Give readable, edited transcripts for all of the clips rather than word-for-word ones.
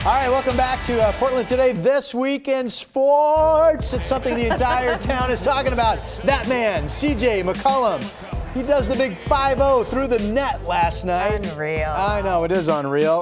All right, welcome back to Portland Today. This week in sports, it's something the entire town is talking about. That man, CJ McCollum. He does the big 5-0 through the net last night. Unreal. I know, it is unreal.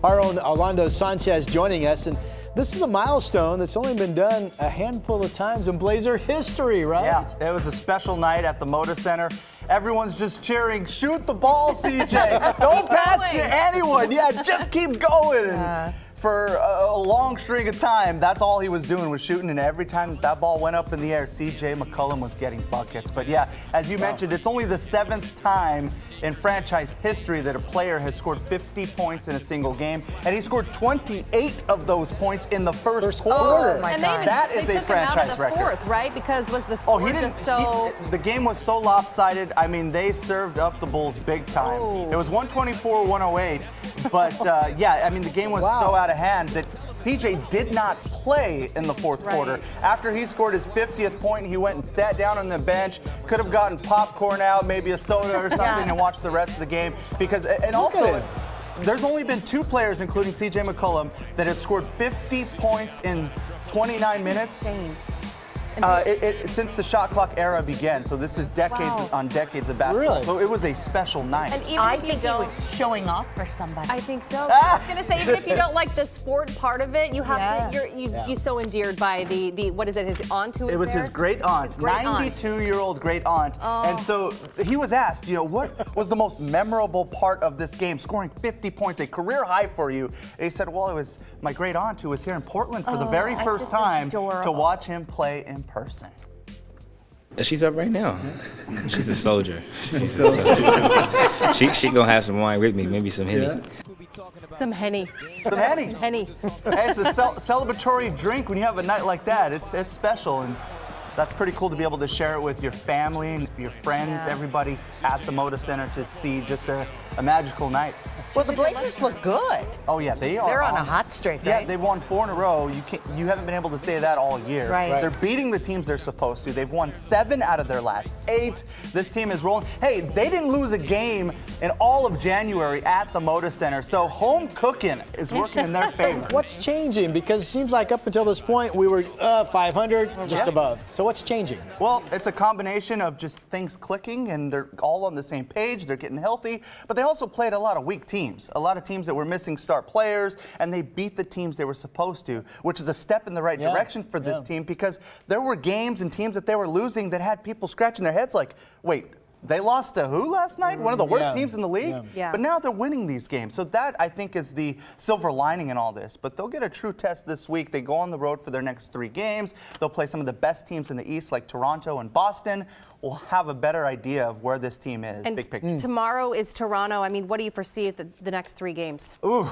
Our own Orlando Sanchez joining us. And this is a milestone that's only been done a handful of times in Blazer history, right? Yeah, it was a special night at the Moda Center. Everyone's just cheering, shoot the ball, CJ. Don't pass to anyone. Yeah, just keep going. And for a long string of time, that's all he was doing was shooting, and every time that ball went up in the air, CJ McCollum was getting buckets. But yeah, as you mentioned, it's only the 7th time in franchise history that a player has scored 50 points in a single game, and he scored 28 of those points in the first quarter. Oh my And God. That they is a took him out franchise of the record. fourth, right? Because was the score just so... The game was so lopsided. I mean, they served up the Bulls big time. Oh. It was 124-108. But, yeah, I mean, the game was so out of hand that CJ did not play in the fourth quarter. After he scored his 50th point, he went and sat down on the bench, could have gotten popcorn out, maybe a soda or something, and watched the rest of the game. Because, and also, there's only been 2 players, including CJ McCollum, that have scored 50 points in 29 minutes. Since the shot clock era began, so this is decades on decades of basketball. Really? So it was a special night. And even I if you think he don't... was showing off for somebody. I think so. I was gonna say, even if you don't like the sport part of it, you have to. You're so endeared by the what is it? His aunt who was It was there? his great aunt, 92-year-old great aunt. And so he was asked, what was the most memorable part of this game? Scoring 50 points, a career high for you. And he said, well, it was my great aunt who was here in Portland for the very first time to watch him play in person. She's up right now. She's a soldier. She's a soldier. She gonna have some wine with me, maybe some Henny. Some Henny. Some Henny. Henny. Hey, it's a celebratory drink when you have a night like that. It's special, and that's pretty cool to be able to share it with your family and your friends, everybody at the Moda Center to see just a magical night. Well, the Blazers look good. Oh yeah, they are. They're on a hot streak, Yeah, right? they've won 4 in a row. You haven't been able to say that all year. Right. They're beating the teams they're supposed to. They've won 7 out of their last 8. This team is rolling. Hey, they didn't lose a game in all of January at the Moda Center, so home cooking is working in their favor. What's changing? Because it seems like up until this point, we were 500, just above. So what's changing? Well, it's a combination of just things clicking, and they're all on the same page. They're getting healthy, but they also played a lot of weak teams, a lot of teams that were missing star players, and they beat the teams they were supposed to, which is a step in the right direction for this team, because there were games and teams that they were losing that had people scratching their heads like, wait, they lost to who last night? One of the worst teams in the league? Yeah. But now they're winning these games. So that, I think, is the silver lining in all this. But they'll get a true test this week. They go on the road for their next 3 games. They'll play some of the best teams in the East, like Toronto and Boston. We'll have a better idea of where this team is, And big picture. tomorrow is Toronto. I mean, what do you foresee at the next 3 games? Ooh.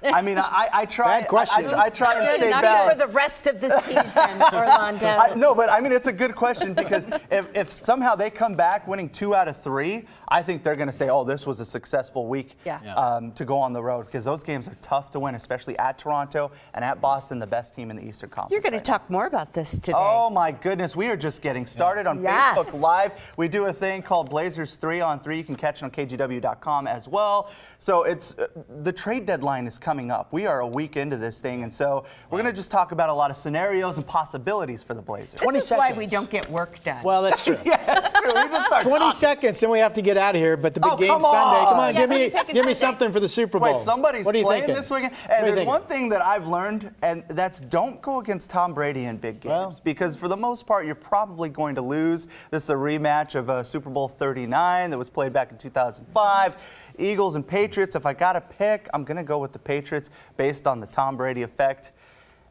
I mean, I try. Bad question. I try and stay For balanced. the rest of the season, Orlando. No, but I mean, it's a good question because if somehow they come back winning 2 out of 3, I think they're going to say, oh, this was a successful week to go on the road, because those games are tough to win, especially at Toronto and at Boston, the best team in the Eastern Conference. You're going to talk more about this today. Oh my goodness, we are just getting started on Facebook Live. We do a thing called Blazers 3-on-3. You can catch it on KGW.com as well. So it's the trade deadline is coming up. We are a week into this thing, and so we're going to just talk about a lot of scenarios and possibilities for the Blazers. 20 This is seconds. why we don't get work done. Well, that's true. Yeah, that's true. We just start 20 talking. seconds, then we have to get out of here. But the big game come Sunday. Come on. on, Yeah, give Sunday. me something for the Super Bowl. Wait, somebody's what are you playing thinking? this weekend? What are And you there's thinking? one thing that I've learned, and that's don't go against Tom Brady in big games, because for the most part, you're probably going to lose. This is a rematch of Super Bowl 39 that was played back in 2005. Eagles and Patriots. If I got to pick, I'm going to go with the Patriots based on the Tom Brady effect.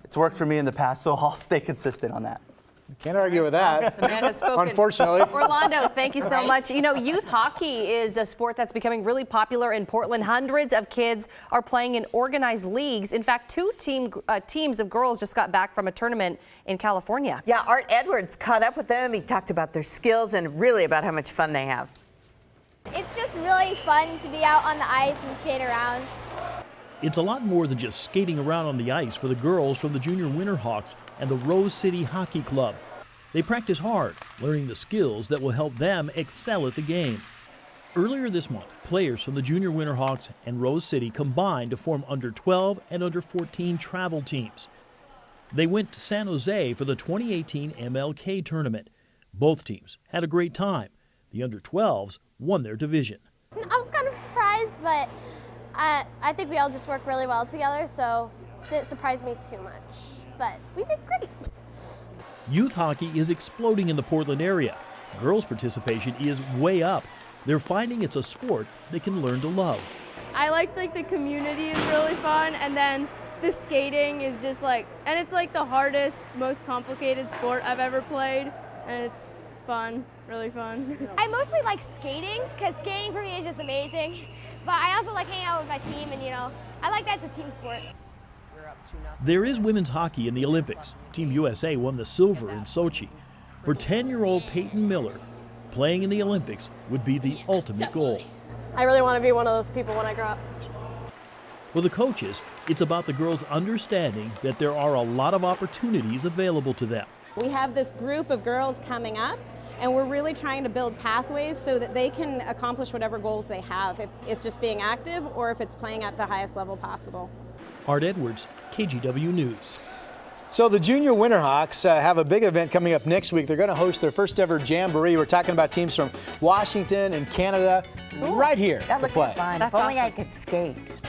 It's worked for me in the past, so I'll stay consistent on that. Can't argue with that. The man has spoken. Unfortunately. Orlando, thank you so much. You know, youth hockey is a sport that's becoming really popular in Portland. Hundreds of kids are playing in organized leagues. In fact, 2 teams of girls just got back from a tournament in California. Yeah, Art Edwards caught up with them. He talked about their skills and really about how much fun they have. It's just really fun to be out on the ice and skate around. It's a lot more than just skating around on the ice for the girls from the Junior Winterhawks and the Rose City Hockey Club. They practice hard, learning the skills that will help them excel at the game. Earlier this month, players from the Junior Winterhawks and Rose City combined to form under 12 and under 14 travel teams. They went to San Jose for the 2018 MLK tournament. Both teams had a great time. The under 12s won their division. I was kind of surprised, but I think we all just work really well together, so it didn't surprise me too much. But we did great. Youth hockey is exploding in the Portland area. Girls' participation is way up. They're finding it's a sport they can learn to love. I like the community is really fun, and then the skating is just and it's the hardest, most complicated sport I've ever played, and it's fun, really fun. I mostly like skating, because skating for me is just amazing. But I also like hanging out with my team, and I like that it's a team sport. There is women's hockey in the Olympics. Team USA won the silver in Sochi. For 10-year-old Peyton Miller, playing in the Olympics would be the ultimate goal. I really want to be one of those people when I grow up. For the coaches, it's about the girls understanding that there are a lot of opportunities available to them. We have this group of girls coming up, and we're really trying to build pathways so that they can accomplish whatever goals they have, if it's just being active or if it's playing at the highest level possible. Art Edwards, KGW News. So the Junior Winterhawks have a big event coming up next week. They're going to host their first ever Jamboree. We're talking about teams from Washington and Canada right here That to looks play. fun. That's If only I awesome. could skate.